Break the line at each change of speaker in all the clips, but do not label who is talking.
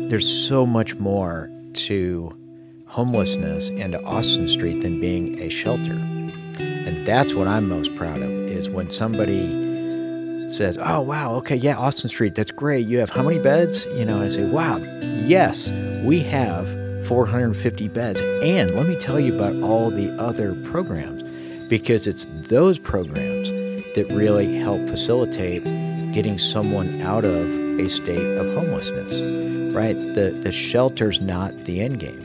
there's so much more to homelessness and to Austin Street than being a shelter. And that's what I'm most proud of, is when somebody says, oh, wow, okay, yeah, Austin Street, that's great. You have how many beds? I say, wow, yes, we have 450 beds. And let me tell you about all the other programs, because it's those programs that really help facilitate getting someone out of a state of homelessness, right? The shelter's not the end game.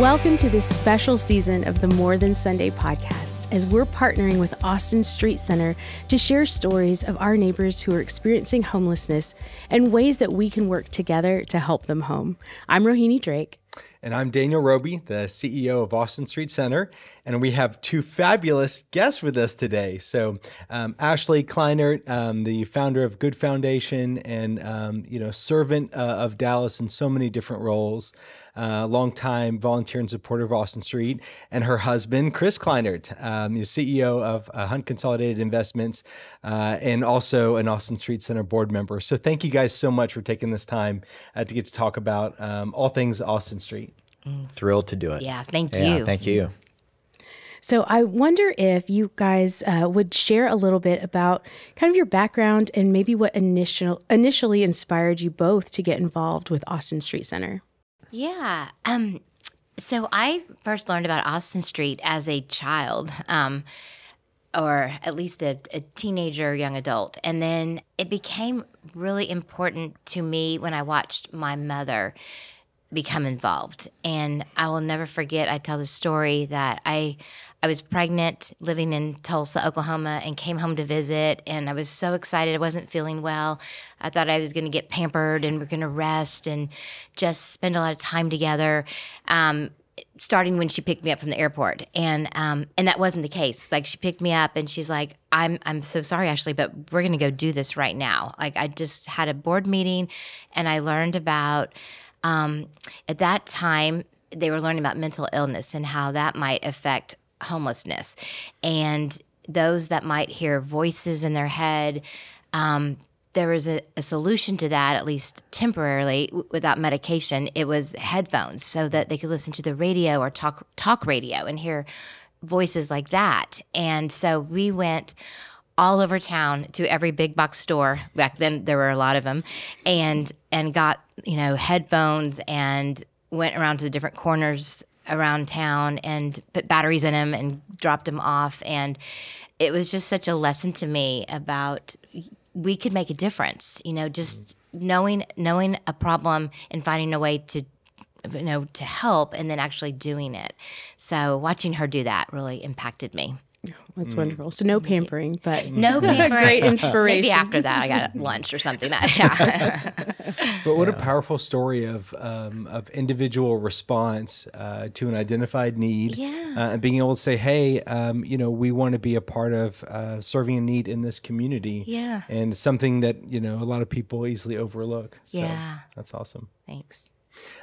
Welcome to this special season of the More Than Sunday podcast, as we're partnering with Austin Street Center to share stories of our neighbors who are experiencing homelessness and ways that we can work together to help them home. I'm Rohini Drake.
And I'm Daniel Roby, the CEO of Austin Street Center. And we have two fabulous guests with us today. So Ashlee Kleinert, the founder of Good Foundation and, servant of Dallas in so many different roles, longtime volunteer and supporter of Austin Street, and her husband, Chris Kleinert, the CEO of Hunt Consolidated Investments, and also an Austin Street Center board member. So thank you guys so much for taking this time to get to talk about all things Austin Street.
Thrilled to do it.
Yeah, thank you.
Yeah, thank you.
So I wonder if you guys would share a little bit about kind of your background and maybe what initially inspired you both to get involved with Austin Street Center.
Yeah. So I first learned about Austin Street as a child, or at least a teenager, young adult. And then it became really important to me when I watched my mother become involved. And I will never forget, I tell the story that I was pregnant, living in Tulsa, Oklahoma, and came home to visit. And I was so excited. I wasn't feeling well. I thought I was going to get pampered and we're going to rest and just spend a lot of time together, starting when she picked me up from the airport. And that wasn't the case. Like, she picked me up and she's like, I'm so sorry, Ashlee, but we're going to go do this right now. Like, I just had a board meeting and I learned about, at that time, they were learning about mental illness and how that might affect homelessness. And those that might hear voices in their head, there was a solution to that, at least temporarily, without medication. It was headphones so that they could listen to the radio or talk radio and hear voices like that. And so we went all over town to every big box store. Back then, there were a lot of them, and got, headphones and went around to the different corners around town and put batteries in them and dropped them off. And it was just such a lesson to me about we could make a difference, just knowing a problem and finding a way to help and then actually doing it. So watching her do that really impacted me.
That's wonderful. So no pampering, but
no pampering.
Great inspiration.
Maybe after that I got lunch or something.
But what a powerful story of individual response to an identified need, and being able to say, hey, we want to be a part of serving a need in this community.
Yeah.
And something that, a lot of people easily overlook. So that's awesome.
Thanks.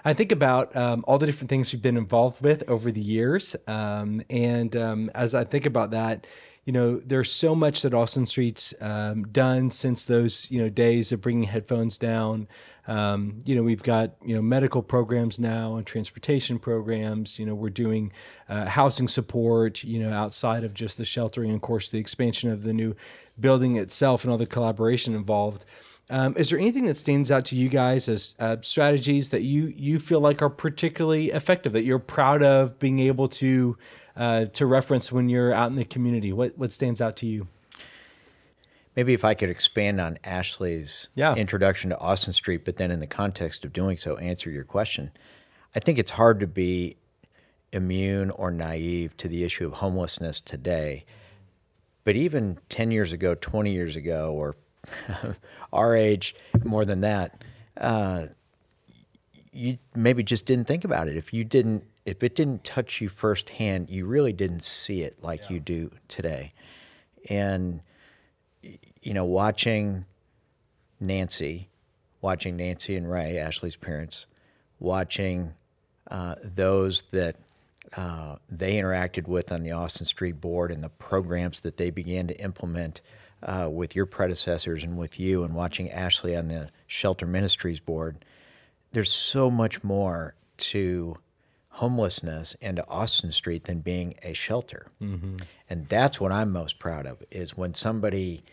I think about all the different things we've been involved with over the years. And as I think about that, there's so much that Austin Street's done since those, days of bringing headphones down. We've got, medical programs now and transportation programs. We're doing housing support, outside of just the sheltering, and of course, the expansion of the new building itself and all the collaboration involved. Is there anything that stands out to you guys as strategies that you feel like are particularly effective, that you're proud of being able to reference when you're out in the community? What stands out to you?
Maybe if I could expand on Ashlee's introduction to Austin Street, but then in the context of doing so, answer your question. I think it's hard to be immune or naive to the issue of homelessness today. But even 10 years ago, 20 years ago, or our age, more than that, you maybe just didn't think about it. If it didn't touch you firsthand, you really didn't see it like you do today. And, watching Nancy and Ray, Ashlee's parents, watching those that they interacted with on the Austin Street Board and the programs that they began to implement with your predecessors and with you, and watching Ashlee on the Shelter Ministries Board. There's so much more to homelessness and to Austin Street than being a shelter. Mm-hmm. And that's what I'm most proud of, is when somebody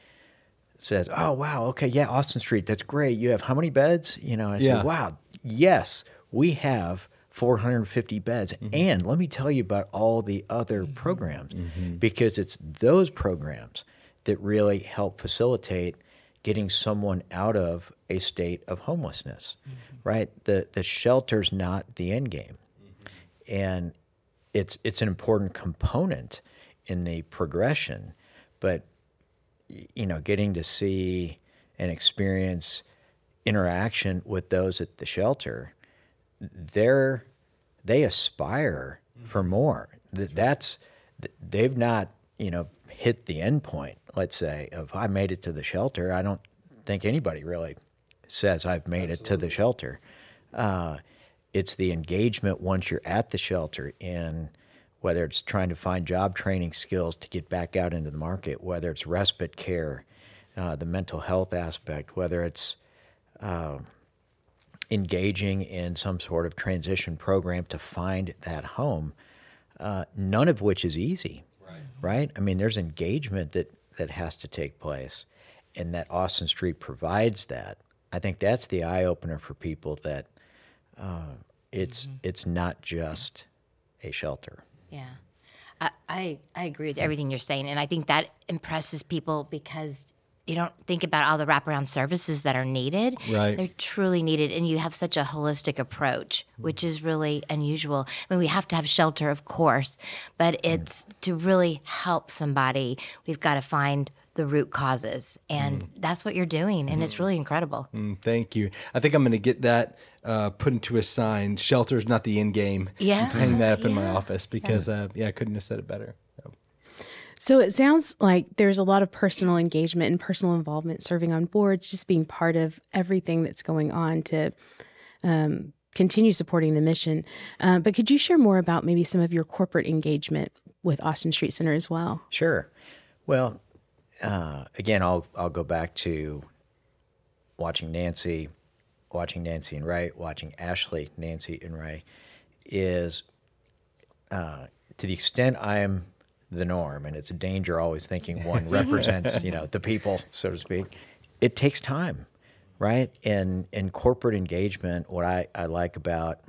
says, oh, wow, okay, yeah, Austin Street, that's great. You have how many beds? I say, wow, yes, we have 450 beds. Mm-hmm. And let me tell you about all the other programs, because it's those programs that really help facilitate getting someone out of a state of homelessness, right? The shelter's not the end game. And it's an important component in the progression, but getting to see and experience interaction with those at the shelter, they aspire for more. They've not hit the end point, let's say, of I made it to the shelter. I don't think anybody really says I've made it to the shelter. It's the engagement once you're at the shelter, in whether it's trying to find job training skills to get back out into the market, whether it's respite care, the mental health aspect, whether it's engaging in some sort of transition program to find that home, none of which is easy, right? I mean, there's engagement that has to take place, and that Austin Street provides that. I think that's the eye-opener for people, that it's not just a shelter.
Yeah. I agree with everything you're saying, and I think that impresses people because you don't think about all the wraparound services that are needed.
Right.
They're truly needed, and you have such a holistic approach, which is really unusual. I mean, we have to have shelter, of course, but it's to really help somebody, we've got to find the root causes, and that's what you're doing, and it's really incredible.
Thank you. I think I'm going to get that put into a sign. Shelter's not the end game.
Yeah.
Hang that up in my office, because I couldn't have said it better.
So it sounds like there's a lot of personal engagement and personal involvement, serving on boards, just being part of everything that's going on to continue supporting the mission. But could you share more about maybe some of your corporate engagement with Austin Street Center as well?
Sure. Well, again, I'll go back to watching Nancy and Ray, watching Ashlee, Nancy and Ray, is to the extent I am the norm, and it's a danger always thinking one represents, the people, so to speak. It takes time, right? And in corporate engagement, what I like about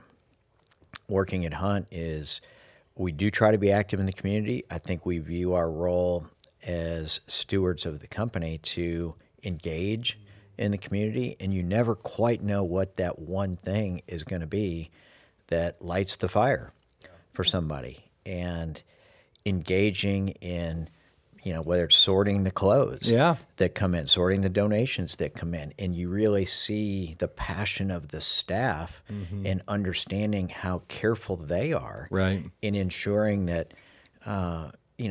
working at Hunt is we do try to be active in the community. I think we view our role as stewards of the company to engage in the community, and you never quite know what that one thing is going to be that lights the fire for somebody. And engaging in, whether it's sorting the clothes that come in, sorting the donations that come in, and you really see the passion of the staff and understanding how careful they are in ensuring that,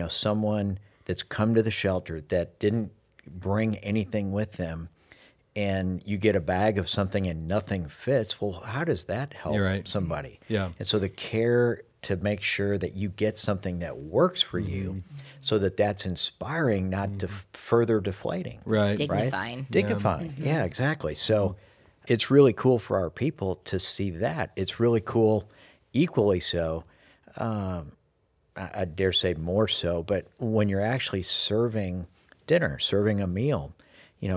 someone that's come to the shelter that didn't bring anything with them, and you get a bag of something and nothing fits, well, how does that help somebody? Yeah. And so the care to make sure that you get something that works for you, so that's inspiring, not further deflating.
Right. Dignifying.
Dignifying. Yeah, exactly. So it's really cool for our people to see that. It's really cool, equally so, I dare say more so, but when you're actually serving dinner, serving a meal,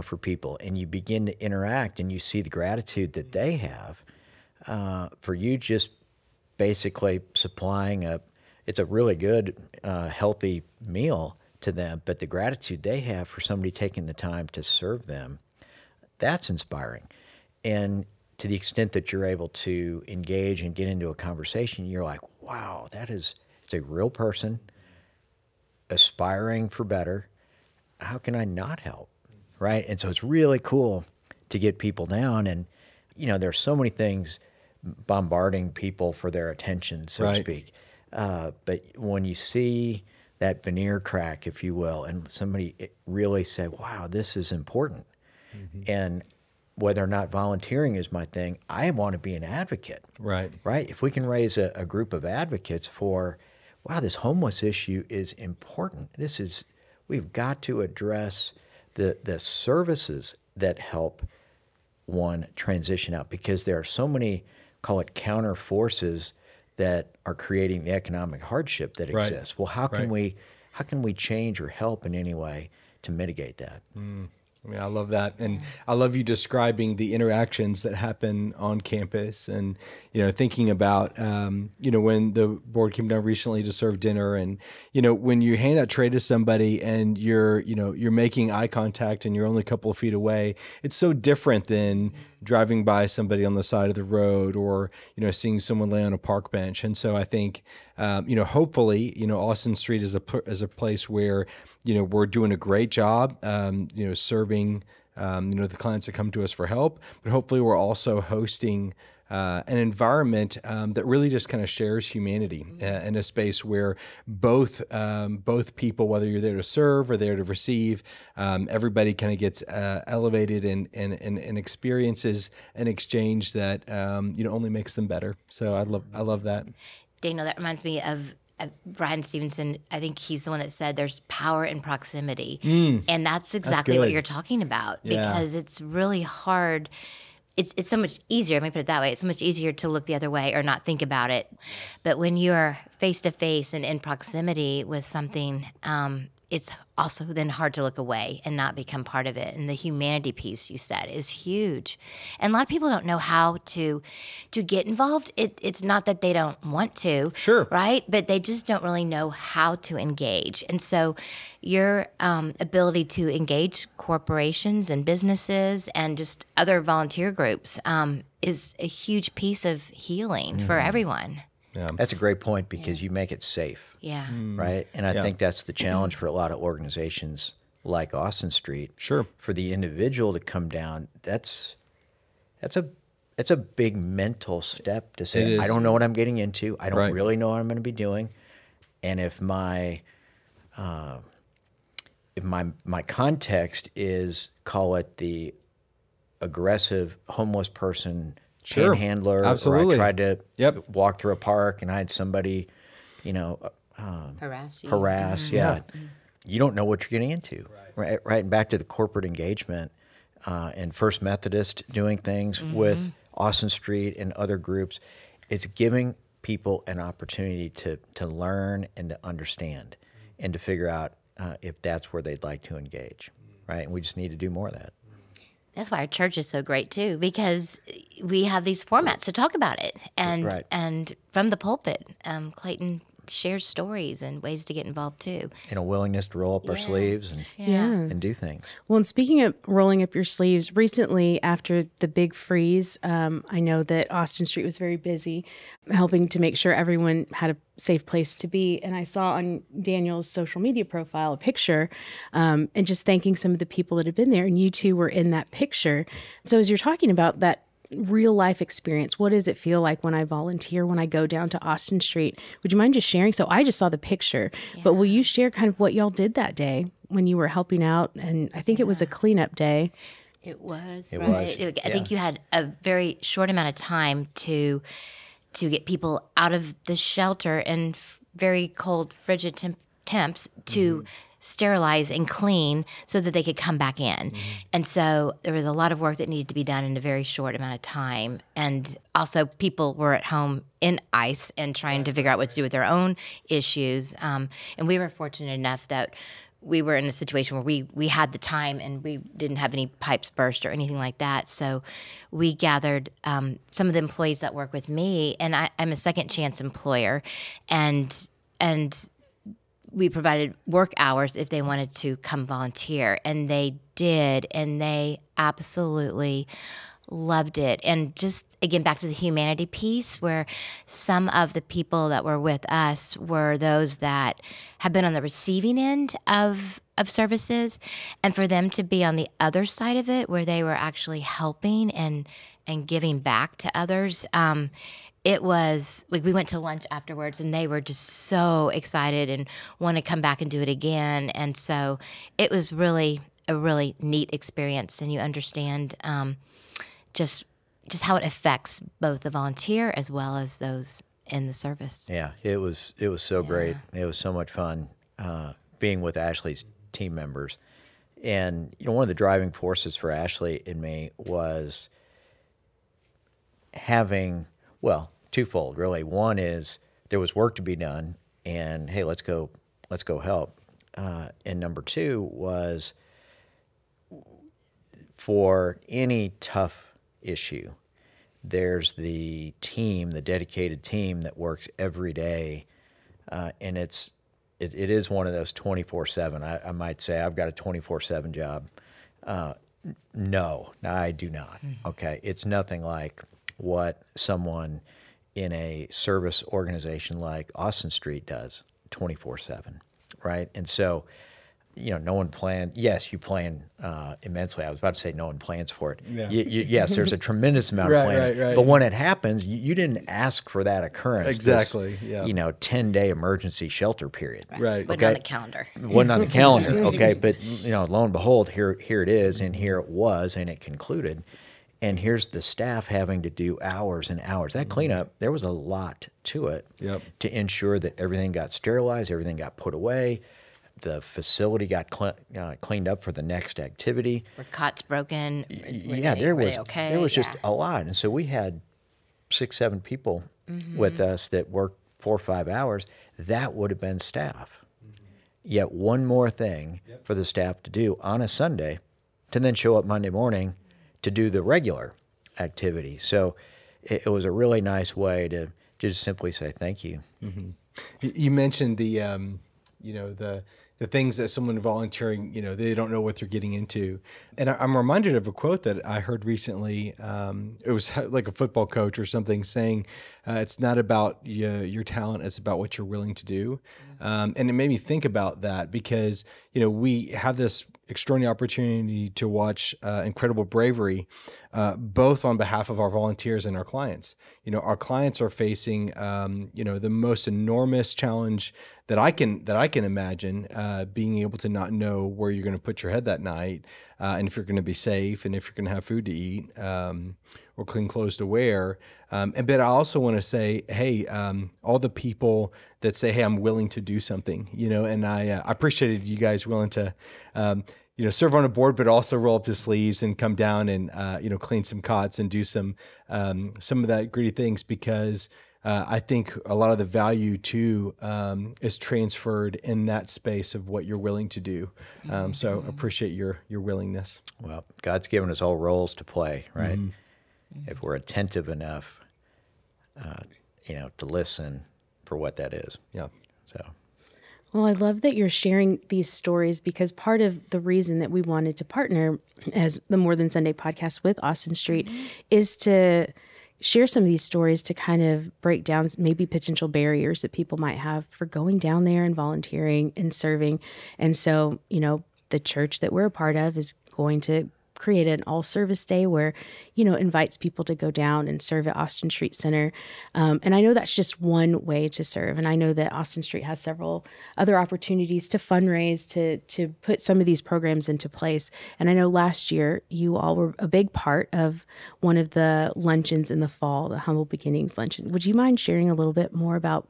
for people, and you begin to interact and you see the gratitude that they have for you just basically supplying it's a really good, healthy meal to them, but the gratitude they have for somebody taking the time to serve them, that's inspiring. And to the extent that you're able to engage and get into a conversation, you're like, wow, it's a real person aspiring for better. How can I not help? Right? And so it's really cool to get people down, and, there's so many things bombarding people for their attention, so to speak. But when you see that veneer crack, if you will, and somebody really say, wow, this is important. And whether or not volunteering is my thing, I want to be an advocate.
Right.
Right? If we can raise a group of advocates for, wow, this homeless issue is important. We've got to address the services that help one transition out, because there are so many, call it counter forces, that are creating the economic hardship that exists. Well, how can we change or help in any way to mitigate that?
I mean, I love that. And I love you describing the interactions that happen on campus, and, thinking about, when the board came down recently to serve dinner, and, when you hand that tray to somebody and you're making eye contact and you're only a couple of feet away, it's so different than driving by somebody on the side of the road, or, seeing someone lay on a park bench. And so I think, hopefully, Austin Street is a place where, we're doing a great job, serving, the clients that come to us for help, but hopefully we're also hosting an environment that really just kind of shares humanity in a space where both people, whether you're there to serve or there to receive, everybody kind of gets elevated and experiences an exchange that only makes them better. So I love that.
Daniel, that reminds me of Brian Stevenson. I think he's the one that said there's power in proximity. And that's exactly what you're talking about, because it's really hard. It's so much easier, let me put it that way, it's so much easier to look the other way or not think about it. But when you're face-to-face and in proximity with something, it's also then hard to look away and not become part of it. And the humanity piece you said is huge. And a lot of people don't know how to get involved. It's not that they don't want to,
sure,
right? But they just don't really know how to engage. And so your ability to engage corporations and businesses and just other volunteer groups is a huge piece of healing for everyone.
Yeah. That's a great point, because you make it safe.
Yeah.
Right? And I think that's the challenge for a lot of organizations like Austin Street.
Sure.
For the individual to come down, that's a big mental step to say, I don't know what I'm getting into. I don't really know what I'm going to be doing. And if my context is, call it the aggressive homeless person, panhandler,
absolutely,
or I tried to walk through a park and I had somebody,
harass you.
You don't know what you're getting into, right? And back to the corporate engagement and First Methodist doing things with Austin Street and other groups. It's giving people an opportunity to learn and to understand and to figure out if that's where they'd like to engage, right? And we just need to do more of that.
That's why our church is so great too, because we have these formats to talk about it, and from the pulpit, Clayton shares stories and ways to get involved too,
and a willingness to roll up our sleeves and do things.
Well, and speaking of rolling up your sleeves, recently after the big freeze, I know that Austin Street was very busy helping to make sure everyone had a safe place to be. And I saw on Daniel's social media profile a picture and just thanking some of the people that had been there. And you two were in that picture. So as you're talking about that real life experience, what does it feel like when I volunteer, when I go down to Austin Street? Would you mind just sharing? So I just saw the picture, but will you share kind of what y'all did that day when you were helping out? And I think it was a cleanup day.
It was.
I
think you had a very short amount of time to get people out of the shelter in very cold, frigid temps to sterilize and clean so that they could come back in. And so there was a lot of work that needed to be done in a very short amount of time. And also people were at home in ICE and trying to figure out what to do with their own issues. And we were fortunate enough that we were in a situation where we had the time and we didn't have any pipes burst or anything like that. So we gathered some of the employees that work with me, and I'm a second chance employer, and we provided work hours if they wanted to come volunteer, and they did, and they absolutely loved it. And just, again, back to the humanity piece, where some of the people that were with us were those that have been on the receiving end of services, and for them to be on the other side of it, where they were actually helping and giving back to others, it was like we went to lunch afterwards, and they were just so excited and want to come back and do it again. And so it was really a really neat experience, and you understand just how it affects both the volunteer as well as those in the service.
Yeah, it was so great. It was so much fun being with Ashlee's team members. And one of the driving forces for Ashlee and me was having, well, twofold really. One is there was work to be done, and hey, let's go help. And number two was for any tough issue, there's the team, the dedicated team that works every day, and it is one of those 24/7. I might say I've got a 24/7 job. No, I do not. Okay, it's nothing like what someone in a service organization like Austin Street does 24/7, right? And so, no one planned. Yes, you plan immensely. I was about to say no one plans for it. Yeah. Yes, there's a tremendous amount of planning. Right. But when it happens, you didn't ask for that occurrence.
Exactly.
This, 10-day emergency shelter period.
Right.
Wasn't on the calendar.
Wasn't on the calendar. Okay. But lo and behold, here it is, and here it was, and it concluded. And here's the staff having to do hours and hours. That cleanup, there was a lot to it to ensure that everything got sterilized, everything got put away. The facility got cleaned up for the next activity.
Were cots broken?
There was just a lot. And so we had 6-7 people with us that worked 4 or 5 hours. That would have been staff. Yet one more thing for the staff to do on a Sunday to then show up Monday morning to do the regular activity. So it was a really nice way to just simply say thank you.
Mm-hmm. You mentioned the things that someone volunteering, they don't know what they're getting into. And I'm reminded of a quote that I heard recently. It was like a football coach or something saying, it's not about your talent, it's about what you're willing to do. And it made me think about that because, we have this extraordinary opportunity to watch incredible bravery, both on behalf of our volunteers and our clients. Our clients are facing, the most enormous challenge that I can imagine, being able to not know where you're going to put your head that night, and if you're going to be safe, and if you're going to have food to eat, or clean clothes to wear. But I also want to say, hey, all the people that say, hey, I'm willing to do something, and I appreciated you guys willing to, serve on a board, but also roll up your sleeves and come down and, clean some cots and do some of that gritty things, because I think a lot of the value too is transferred in that space of what you're willing to do. So appreciate your willingness.
Well, God's given us all roles to play, right? Mm-hmm. If we're attentive enough, to listen for what that is.
Yeah.
So.
Well, I love that you're sharing these stories, because part of the reason that we wanted to partner as the More Than Sunday podcast with Austin Street is to share some of these stories to kind of break down maybe potential barriers that people might have for going down there and volunteering and serving. And so, the church that we're a part of is going to create an all-service day where, invites people to go down and serve at Austin Street Center. And I know that's just one way to serve. And I know that Austin Street has several other opportunities to fundraise, to put some of these programs into place. And I know last year you all were a big part of one of the luncheons in the fall, the Humble Beginnings Luncheon. Would you mind sharing a little bit more about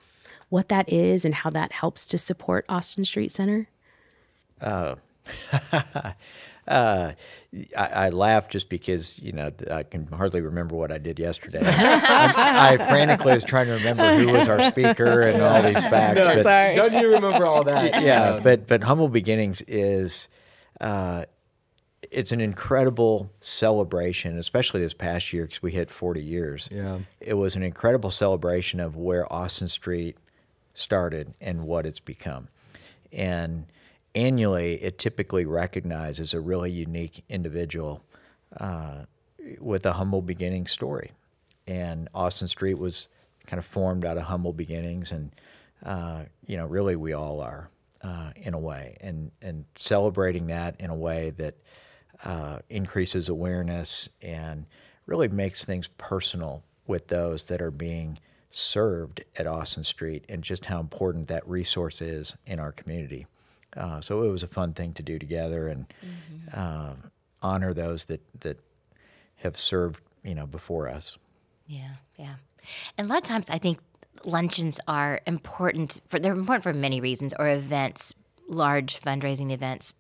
what that is and how that helps to support Austin Street Center?
I laugh just because, I can hardly remember what I did yesterday. I frantically was trying to remember who was our speaker and all these facts.
No, sorry. Don't you remember all that?
Yeah, but Humble Beginnings is, it's an incredible celebration, especially this past year because we hit 40 years.
Yeah.
It was an incredible celebration of where Austin Street started and what it's become. And annually, it typically recognizes a really unique individual with a humble beginning story. And Austin Street was kind of formed out of humble beginnings, and really we all are in a way. And celebrating that in a way that increases awareness and really makes things personal with those that are being served at Austin Street and just how important that resource is in our community. So it was a fun thing to do together and honor those that have served, before us.
Yeah, yeah. And a lot of times I think luncheons are important they're important for many reasons, or events, large fundraising events.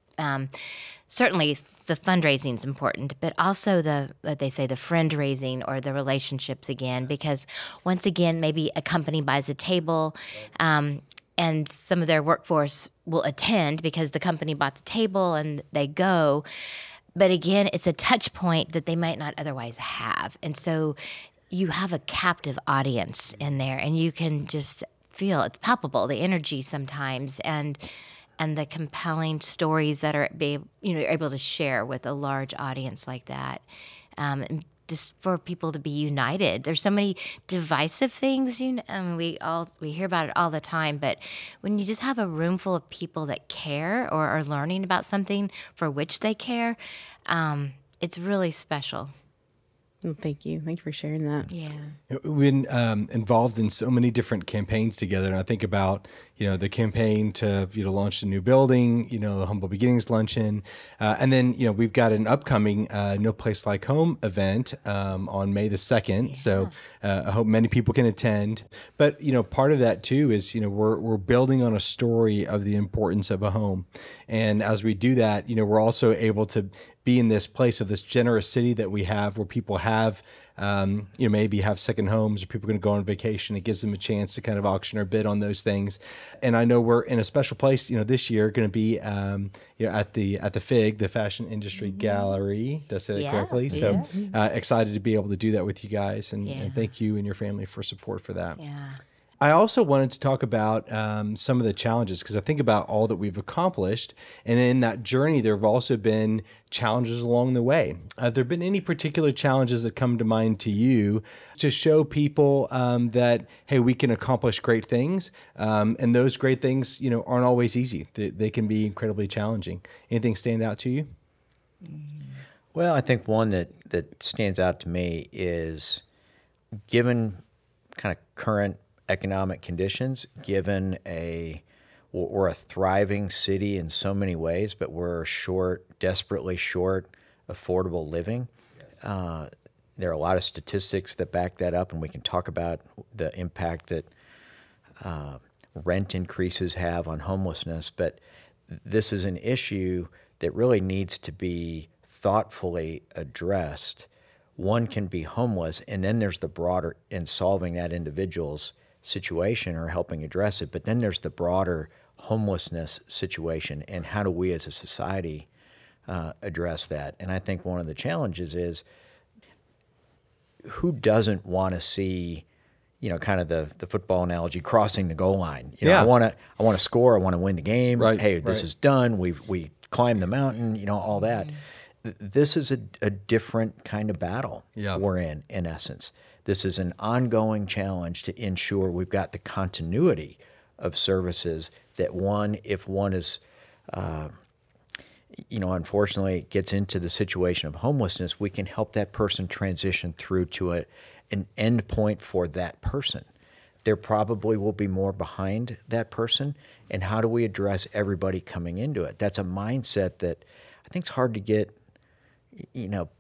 Certainly the fundraising is important, but also what they say, the friend raising or the relationships again, because once again, maybe a company buys a table, and some of their workforce will attend because the company bought the table and they go. But again, it's a touch point that they might not otherwise have. And so you have a captive audience in there, and you can just feel it's palpable, the energy sometimes, and the compelling stories that are able to share with a large audience like that. And just for people to be united. There's so many divisive things, we hear about it all the time, but when you just have a room full of people that care or are learning about something for which they care, it's really special.
Well, thank you. Thank you for sharing that.
Yeah.
We've been involved in so many different campaigns together. And I think about, the campaign to, launch a new building, the Humble Beginnings Luncheon. And then, we've got an upcoming No Place Like Home event on May the 2nd. Yeah. So I hope many people can attend. But, part of that too is, we're building on a story of the importance of a home. And as we do that, we're also able to be in this place of this generous city that we have, where people have, maybe have second homes, or people are going to go on vacation. It gives them a chance to kind of auction or bid on those things. And I know we're in a special place, this year, going to be, at the FIG, the Fashion Industry Gallery. Did I say that correctly? So excited to be able to do that with you guys, and thank you and your family for support for that.
Yeah.
I also wanted to talk about some of the challenges, because I think about all that we've accomplished. And in that journey, there have also been challenges along the way. Have there been any particular challenges that come to mind to you to show people that, hey, we can accomplish great things? And those great things, aren't always easy. They can be incredibly challenging. Anything stand out to you?
Well, I think one that stands out to me is, given kind of current economic conditions, given we're a thriving city in so many ways, but we're desperately short affordable living. Yes. There are a lot of statistics that back that up, and we can talk about the impact that rent increases have on homelessness. But this is an issue that really needs to be thoughtfully addressed. One can be homeless, and then there's the broader in solving that individual's situation or helping address it. But then there's the broader homelessness situation, and how do we as a society address that? And I think one of the challenges is, who doesn't want to see, kind of the football analogy, crossing the goal line? I want to score. I want to win the game.
Right,
hey, this is done. We climbed the mountain. All that. This is a different kind of battle we're in essence. This is an ongoing challenge to ensure we've got the continuity of services that if one is, unfortunately gets into the situation of homelessness, we can help that person transition through to an end point for that person. There probably will be more behind that person, and how do we address everybody coming into it? That's a mindset that I think is hard to get,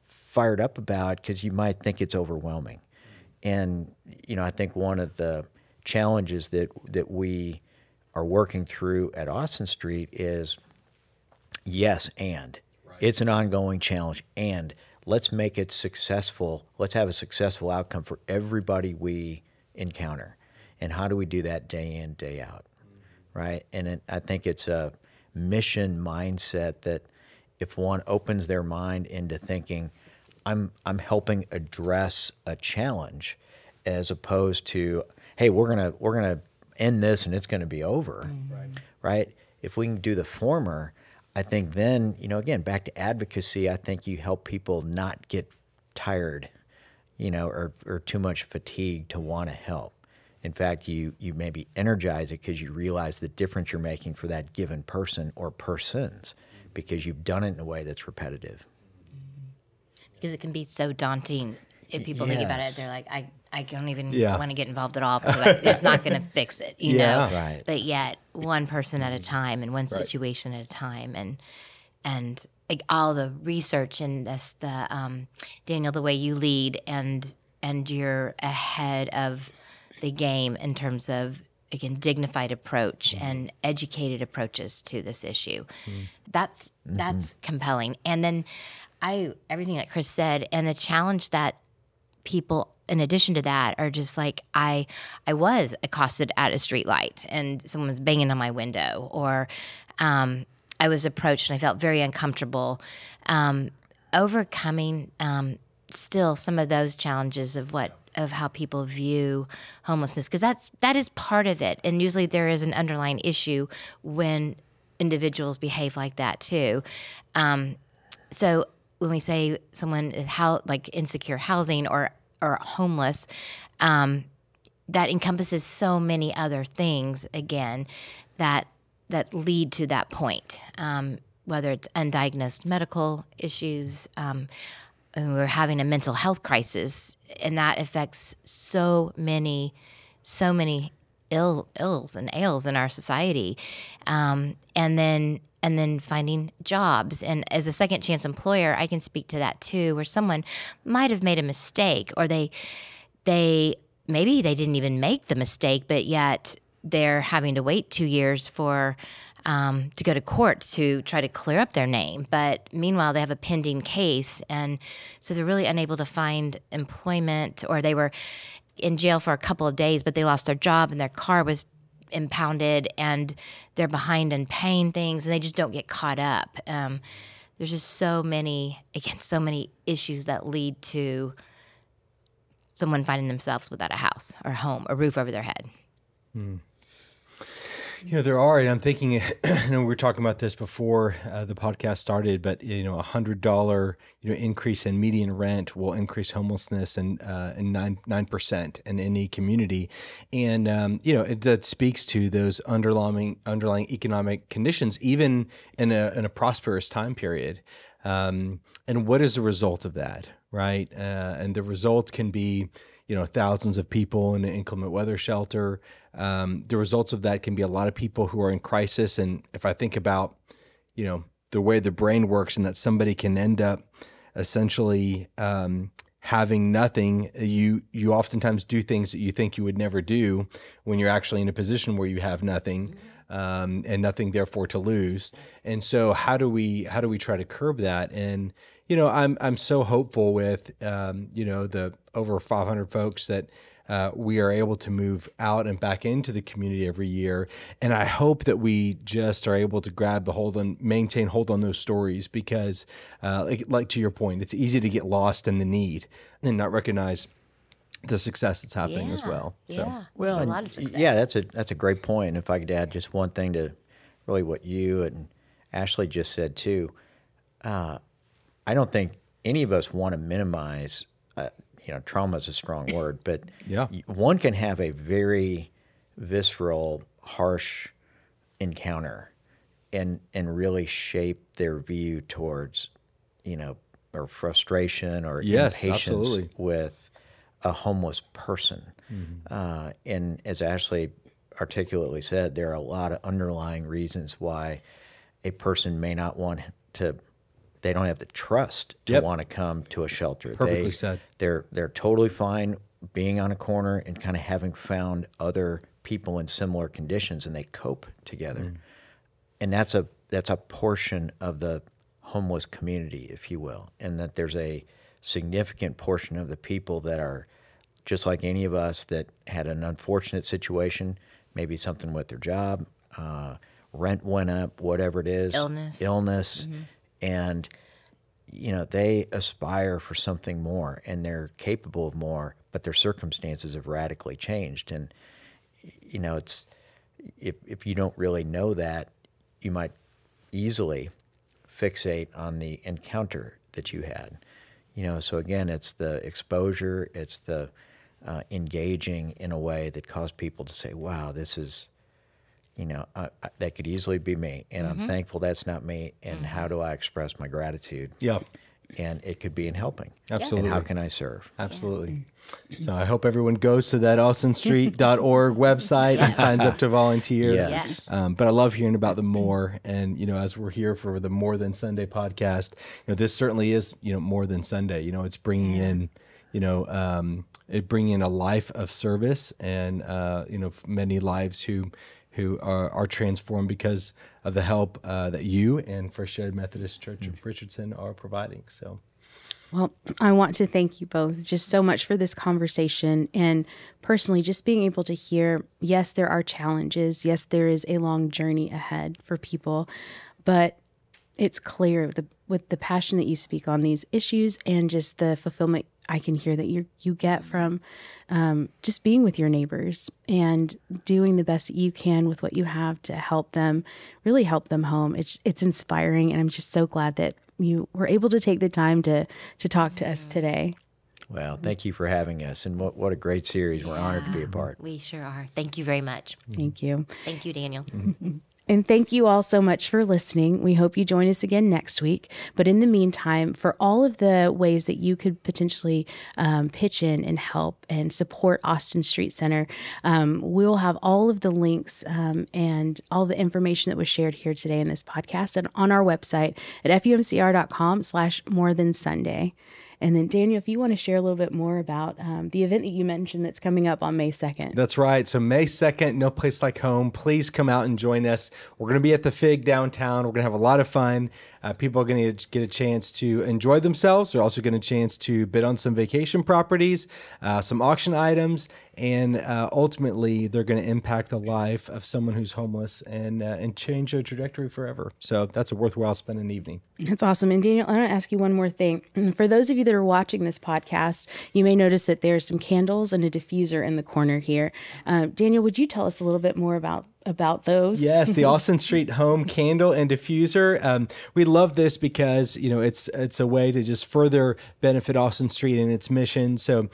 fired up about, because you might think it's overwhelming. And, I think one of the challenges that we are working through at Austin Street is, yes, and. Right. It's an ongoing challenge, and let's make it successful. Let's have a successful outcome for everybody we encounter. And how do we do that day in, day out, right? And I think it's a mission mindset that if one opens their mind into thinking, I'm helping address a challenge, as opposed to, hey, we're gonna end this and it's gonna be over, right? If we can do the former, I think then, again, back to advocacy, I think you help people not get tired, or too much fatigue to want to help. In fact, you maybe energize it because you realize the difference you're making for that given person or persons, because you've done it in a way that's repetitive.
Because it can be so daunting if people think about it. They're like, I I don't even
Yeah.
want to get involved at all because it's not going to fix it, you
Yeah.
know?
Right.
But yet one person at a time and one situation at a time. And like all the research and this, Daniel, the way you lead and you're ahead of the game in terms of, again, dignified approach and educated approaches to this issue. That's compelling. And then everything that Chris said and the challenge that people, in addition to that, are just like, I was accosted at a street light and someone was banging on my window, or I was approached and I felt very uncomfortable. Overcoming still some of those challenges of how people view homelessness, because that is part of it. And usually there is an underlying issue when individuals behave like that too. So when we say someone is like insecure housing or homeless, that encompasses so many other things, again, that lead to that point, whether it's undiagnosed medical issues, we're having a mental health crisis, and that affects so many ills and ails in our society, and then finding jobs. And as a second chance employer, I can speak to that too, where someone might have made a mistake, or they maybe they didn't even make the mistake, but yet they're having to wait 2 years for to go to court to try to clear up their name. But meanwhile, they have a pending case, and so they're really unable to find employment, or they were in jail for a couple of days, but they lost their job and their car was impounded, and they're behind in paying things, and they just don't get caught up. There's just so many issues that lead to someone finding themselves without a house or a home, a roof over their head.
You know, there are, and I'm thinking, I know we were talking about this before the podcast started, but $100 increase in median rent will increase homelessness in 9% in any community, and that speaks to those underlying economic conditions, even in a prosperous time period. And what is the result of that, right? And the result can be thousands of people in an inclement weather shelter. The results of that can be a lot of people who are in crisis. And if I think about, the way the brain works, and that somebody can end up essentially having nothing, you oftentimes do things that you think you would never do when you're actually in a position where you have nothing, and nothing therefore to lose. And so how do we try to curb that? And I'm so hopeful with the over 500 folks that we are able to move out and back into the community every year. And I hope that we just are able to grab the hold and maintain hold on those stories, because like to your point, it's easy to get lost in the need and not recognize the success that's happening as well.
Yeah,
well,
a lot of success.
Yeah, that's a great point. If I could add just one thing to really what you and Ashlee just said too. I don't think any of us want to minimize, trauma is a strong word, but one can have a very visceral, harsh encounter and really shape their view towards, or frustration or impatience with a homeless person. Mm-hmm. And as Ashlee articulately said, there are a lot of underlying reasons why a person may not want to. They don't have the trust to want to come to a shelter.
Perfectly said.
They're totally fine being on a corner and kind of having found other people in similar conditions, and they cope together. And that's a portion of the homeless community, if you will, and that there's a significant portion of the people that are just like any of us that had an unfortunate situation, maybe something with their job, rent went up, whatever it is, illness. Mm-hmm. And, they aspire for something more, and they're capable of more, but their circumstances have radically changed. And, it's if you don't really know that, you might easily fixate on the encounter that you had. So again, it's the exposure, it's the engaging in a way that caused people to say, wow, this is... that could easily be me, and I'm thankful that's not me, and how do I express my gratitude?
Yeah.
and it could be in helping.
Absolutely.
And how can I serve?
Absolutely. So I hope everyone goes to that austinstreet.org website and signs up to volunteer.
Yes.
But I love hearing about the more. And, as we're here for the More Than Sunday podcast, this certainly is, more than Sunday. It's bringing in, bringing in a life of service and, many lives who are transformed because of the help that you and First United Methodist Church of Richardson are providing. So.
Well, I want to thank you both just so much for this conversation, and personally just being able to hear, yes, there are challenges. Yes, there is a long journey ahead for people, but it's clear with the passion that you speak on these issues and just the fulfillment I can hear that you get from just being with your neighbors and doing the best that you can with what you have to help them, really help them home. It's inspiring, and I'm just so glad that you were able to take the time to talk to us today.
Well, thank you for having us, and what a great series. We're honored to be a part.
We sure are. Thank you very much.
Thank you.
Thank you, Daniel.
And thank you all so much for listening. We hope you join us again next week. But in the meantime, for all of the ways that you could potentially pitch in and help and support Austin Street Center, we'll have all of the links and all the information that was shared here today in this podcast and on our website at FUMCR.com/morethansunday. And then, Daniel, if you want to share a little bit more about the event that you mentioned that's coming up on May 2nd.
That's right. So May 2nd, No Place Like Home. Please come out and join us. We're going to be at the Fig downtown. We're going to have a lot of fun. People are going to get a chance to enjoy themselves. They're also getting a chance to bid on some vacation properties, some auction items, and ultimately they're going to impact the life of someone who's homeless and change their trajectory forever. So that's a worthwhile spending evening.
That's awesome. And Daniel, I want to ask you one more thing. For those of you that are watching this podcast, you may notice that there's some candles and a diffuser in the corner here. Daniel, would you tell us a little bit more about those?
Yes, the Austin Street Home Candle and Diffuser. We love this because, it's a way to just further benefit Austin Street and its mission. So,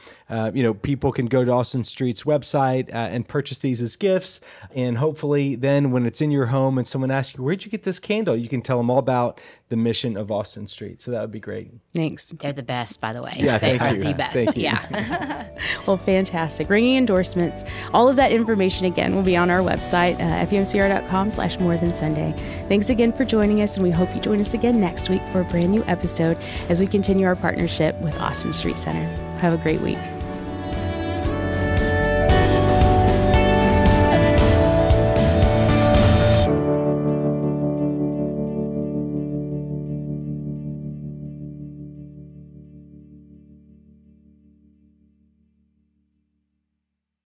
people can go to Austin Street's website and purchase these as gifts. And hopefully then when it's in your home and someone asks you, where'd you get this candle? You can tell them all about the mission of Austin Street. So that would be great.
Thanks.
They're the best, by the way.
Yeah,
they
thank
are
you.
the best.
Thank you.
Yeah.
Well, fantastic. Ringing endorsements. All of that information, again, will be on our website, FUMCR.com/morethansunday. Thanks again for joining us, and we hope you join us again next week for a brand new episode as we continue our partnership with Austin Street Center. Have a great week.